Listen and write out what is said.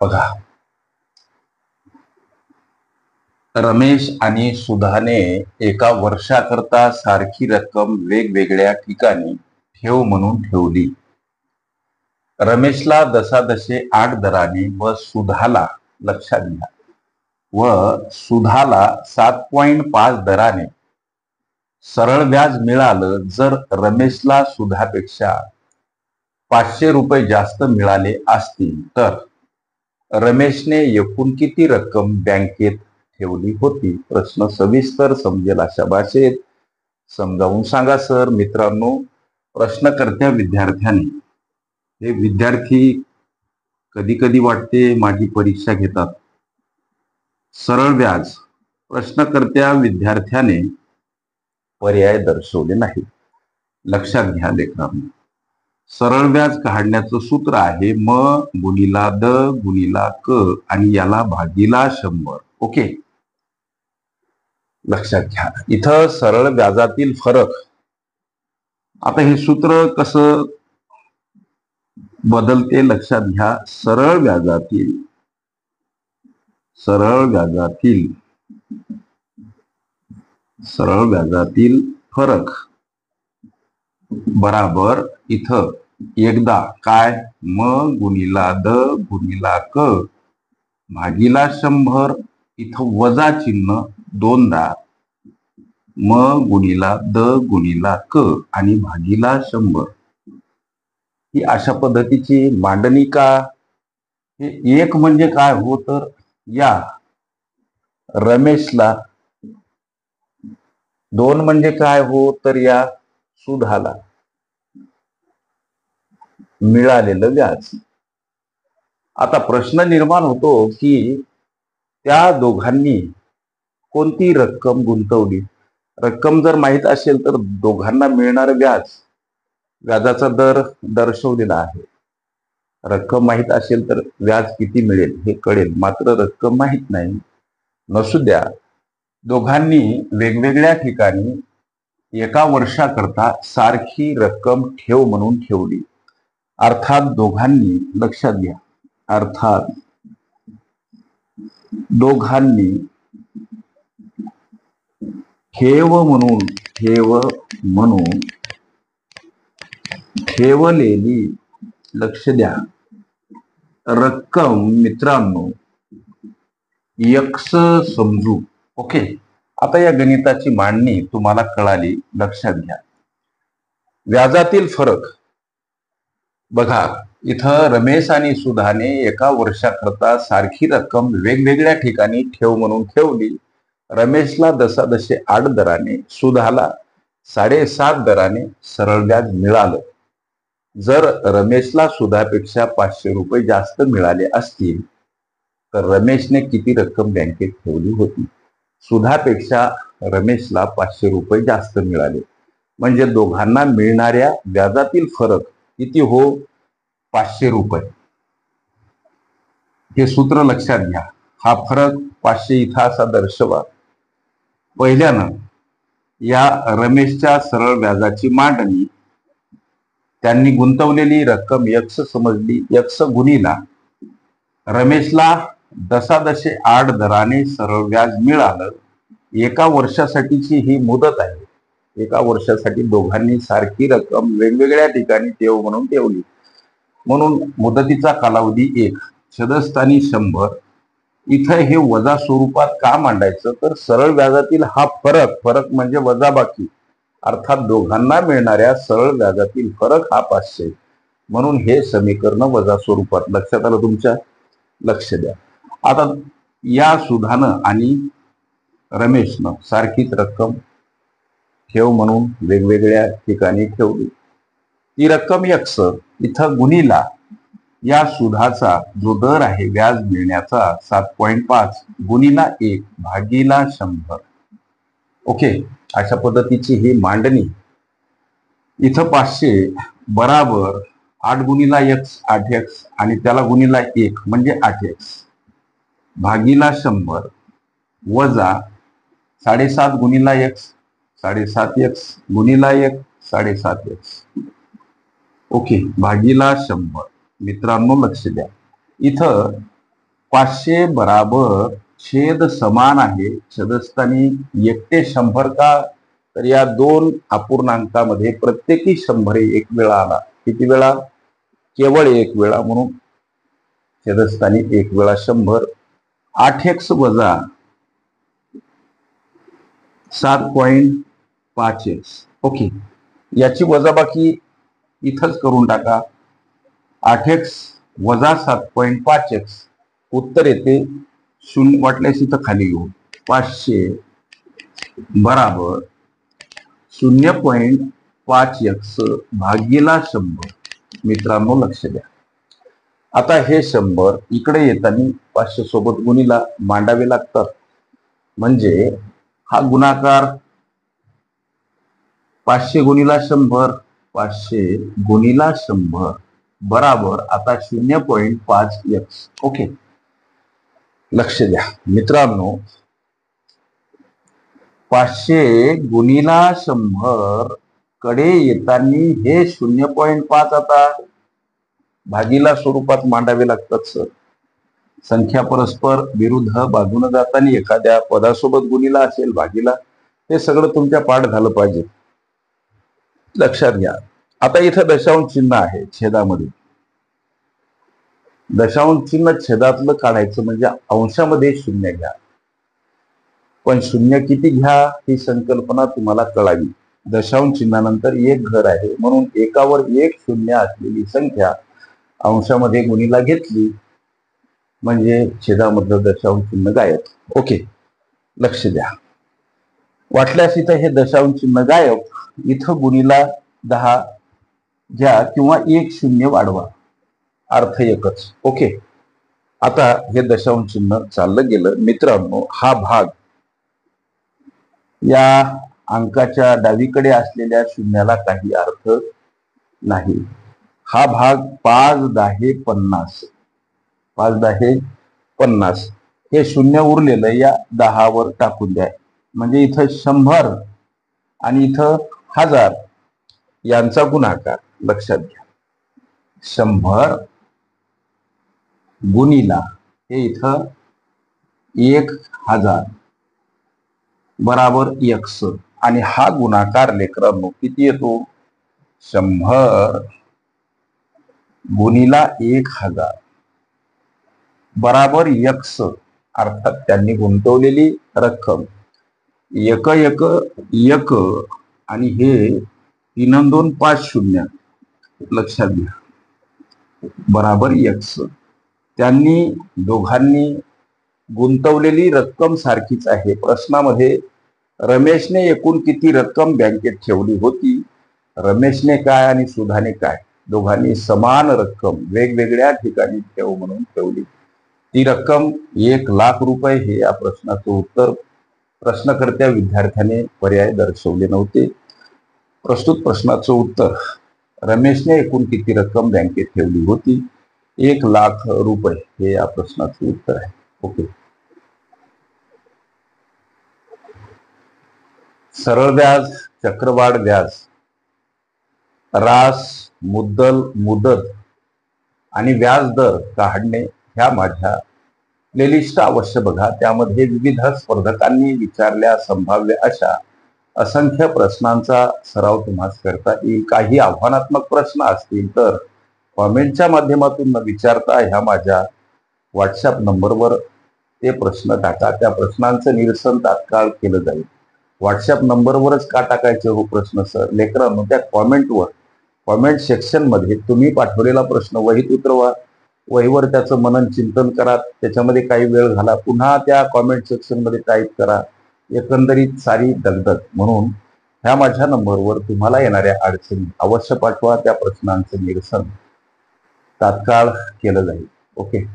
बघा, रमेश आणि सुधाने एका वर्षाकरता सारखी रक्कम वेगवेगळ्या ठिकाणी ठेव म्हणून ठेवली. रमेशला दसादशे 8 दराने व सुधाला, लक्षात घ्या, व सुधाला 7.5 दराने सरळ व्याज मिळालं. जर रमेशला सुधापेक्षा 500 रुपये जास्त मिळाले असतील तर रमेशने एकूण किती रक्कम बँकेत ठेवली होती? प्रश्न सविस्तर समजेल अशा भाषेत समजावून सांगा सर. मित्रांनो, प्रश्नकर्त्या विद्यार्थ्याने, हे विद्यार्थी कधी कधी वाटते माझी परीक्षा घेतात. सरळ व्याज प्रश्नकर्त्या विद्यार्थ्याने पर्याय दर्शवले नाही. लक्षात घ्या लेकरांनो, सरळ व्याज काढण्याचं सूत्र आहे म गुणिला द गुणिला क आणि याला भागीला 100. ओके, लक्षात घ्या. इथं सरळ व्याजातील फरक. आता हे सूत्र कसं बदलते लक्षात घ्या. सरळ व्याजातील फरक बराबर इथं एकदा काय म गुणिला द गुणिला क भागीला 100, इथं वजा चिन्ह दोनदा म गुणिला द गुणिला क आणि भागीला 100. ही अशा पद्धतीची मांडणी का? हे एक म्हणजे काय हो, तर या रमेशला, दोन म्हणजे काय हो, तर या सुधाला मिळालेलं व्याज. आता प्रश्न निर्माण होतो की त्या दोघांनी कोणती रक्कम गुंतवली. रक्कम जर माहित असेल तर दोघांना मिळणार व्याजाचा दर दर्शवलेला आहे. रक्कम माहित असेल तर व्याज किती मिळेल हे कळेल, मात्र रक्कम माहित नाही. नसू द्या, दोघांनी वेगवेगळ्या ठिकाणी एका वर्षाकरता सारखी रक्कम ठेव म्हणून ठेवली. अर्थात दोघांनी, लक्षात घ्या, अर्थात दोघांनी ठेव म्हणून ठेवलेली, लक्ष द्या, रक्कम मित्रांनो एक्स समजू. ओके, आता या गणिताची मांडणी तुम्हाला कळाली. लक्षात घ्या, व्याजातील फरक. बघा, इथं रमेश आणि सुधाने एका वर्षाकरता सारखी रक्कम वेगवेगळ्या ठिकाणी ठेव म्हणून ठेवली. रमेशला दसादशे 8 दराने, सुधाला 7.5 दराने सरळ व्याज मिळालं. जर रमेशला सुधापेक्षा 500 रुपये जास्त मिळाले असतील तर रमेशने किती रक्कम बँकेत ठेवली होती? सुधापेक्षा रमेशला 500 रुपये जास्त मिळाले, म्हणजे दोघांना मिळणाऱ्या व्याजातील फरक किती हो? 500 रुपये. हे सूत्र लक्षात घ्या. हा फरक 500 इथं असा दर्शवा. पहिल्यानं या रमेशच्या सरळ व्याजाची मांडणी, त्यांनी गुंतवलेली रक्कम एक्स समजली. एक्स गुणिला रमेशला दसादशे 8 दराने सरळ व्याज मिळालं. एका वर्षासाठीची ही मुदत आहे. एका वर्षासाठी दोघांनी सारखी रक्कम वेगवेगळ्या ठिकाणी ठेव म्हणून ठेवली, म्हणून मुदतीचा कालावधी 1, छदस्थानी 100. इथं हे वजा स्वरूपात का मांडायचं, तर सरळ व्याजातील हा फरक म्हणजे वजाबाकी, अर्थात दोघांना मिळणाऱ्या सरळ व्याजातील फरक हा 500, म्हणून हे समीकरण वजा स्वरूपात. लक्षात आलं तुमच्या? लक्ष द्या. आता या सुधानं आणि रमेशनं सारखीच रक्कम ठेव म्हणून वेगवेगळ्या ठिकाणी ठेवली. ती रक्कम एक्स इथं गुणिला या सुधाचा जो दर आहे व्याज मिळण्याचा 7.5 गुणिला 1 भागीला 100. ओके, अशा पद्धतीची ही मांडणी. इथं 500 बराबर 8 गुणिला x 8x आणि त्याला गुणिला 1 म्हणजे 8x भागीला 100 वजा 7.5 गुणिला x 7.5x गुणिला 1 7.5x. ओके, भागीला 100. मित्रांनो लक्ष द्या, इथं 500 बराबर छेद समान आहे, छेदस्थानी एकटे 100 का, तर या दोन अपूर्णांकामध्ये प्रत्येकी 100 एक वेळा आला. किती वेळा? केवळ एक वेळा, म्हणून छेदस्थानी एक वेळा 100. 8x वजा 7.5x. ओके, याची वजाबाकी इथंच करून टाका. 8x वजा 7.5x, उत्तर येते 0. वाटल्यास इथं खाली घेऊ. 500 बराबर 0.5x भागीला 100. मित्रांनो लक्ष द्या. आता हे 100 इकडे येताना 500 सोबत गुणीला मांडावे लागतात. म्हणजे हा गुणाकार 500 गुणीला 100, 500 गुणीला 100 बराबर आता 0.5x. ओके, लक्ष द्या मित्रांनो. 500 गुणीला 100 कडे येताना हे 0.5 आता भागीला स्वरूपात मांडावे लागतात सर. संख्या परस्पर विरुद्ध बाजूने जाताना एखाद्या पदासोबत गुणीला असेल, भागीला, हे सगळं तुमच्या पाठ झालं पाहिजे. लक्षात घ्या. आता इथं दशांश चिन्ह आहे छेदामध्ये. दशांश चिन्ह छेदातलं काढायचं म्हणजे अंशामध्ये 0 घ्या. पण 0 किती घ्या ही संकल्पना तुम्हाला कळावी. दशांश चिन्हानंतर एक घर आहे, म्हणून एकावर एक 0 असलेली संख्या अंशामध्ये गुणीला घेतली म्हणजे छेदामधलं दशांश चिन्ह गायब. ओके, लक्ष द्या. वाटल्यास इथं हे दशांश चिन्ह गायब, इथं गुणीला 10 घ्या किंवा 1 0 वाढवा, अर्थ एकच. ओके, आता हे दशांश चिन्ह चाललं गेलं. मित्रांनो, हा भाग या अंकाच्या डावीकडे असलेल्या शून्याला काही अर्थ नाही. हा भाग 5 10 50, 5 10 50 हे 0 उरलेलं या 10 वर टाकून द्या. म्हणजे इथं 100 आणि इथं 1000 यांचा गुणाकार. लक्षात घ्या, 100 गुणीला हे इथं 1000 बराबर x, आणि हा गुणाकार लेकरांनो किती येतो? 100 गुणीला 1000 बराबर x, अर्थात त्यांनी गुंतवलेली रक्कम. 1 1 1 आणि हे 3 2 5 0. लक्षात घ्या, बराबर x. त्यांनी दोघांनी गुंतवलेली रक्कम सारखीच आहे. प्रश्नामध्ये रमेशने एकूण किती रक्कम बँकेत ठेवली होती? रमेशने काय आणि सुधाने काय, दोघांनी समान रक्कम वेगवेगळ्या ठिकाणी ठेव म्हणून ठेवली. ती रक्कम 1 लाख रुपये हे या प्रश्नाचं उत्तर. प्रश्नकर्त्या विद्यार्थ्याने पर्याय दर्शवले नव्हते. प्रस्तुत प्रश्नाचं उत्तर, रमेशने एकूण किती रक्कम बँकेत ठेवली होती? 1 लाख रुपये हे या प्रश्नाचं उत्तर आहे. ओके, सरळ व्याज, चक्रवाढ व्याज, रास, मुद्दल, मुदत आणि व्याज दर काढणे ह्या माझ्या प्लेलिस्ट अवश्य बघा. त्यामध्ये विविध स्पर्धकांनी विचारल्या संभाव्य अशा असंख्य प्रश्नांचा सराव तुम्हाला करता येईल. काही आव्हानात्मक प्रश्न असतील तर कॉमेंटच्या माध्यमातून न विचारता ह्या माझ्या व्हॉट्सअप नंबरवर ते प्रश्न टाका. त्या प्रश्नांचं निरसन तात्काळ केलं जाईल. व्हॉट्सअप नंबरवरच का टाकायचे हो प्रश्न सर? लेकरांनो, त्या कॉमेंट सेक्शन मध्ये तुम्ही पाठवलेला प्रश्न वहीत उतरवा. वहीवर त्याचं मनन चिंतन करा. त्याच्यामध्ये काही वेळ घाला, पुन्हा त्या कॉमेंट सेक्शन मध्ये टाईप करा. एकंदरीत सारी दगदग. म्हणून ह्या माझ्या नंबरवर तुम्हाला येणाऱ्या अडचणी अवश्य पाठवा. त्या प्रश्नांचं निरसन तात्काळ केलं जाईल. ओके.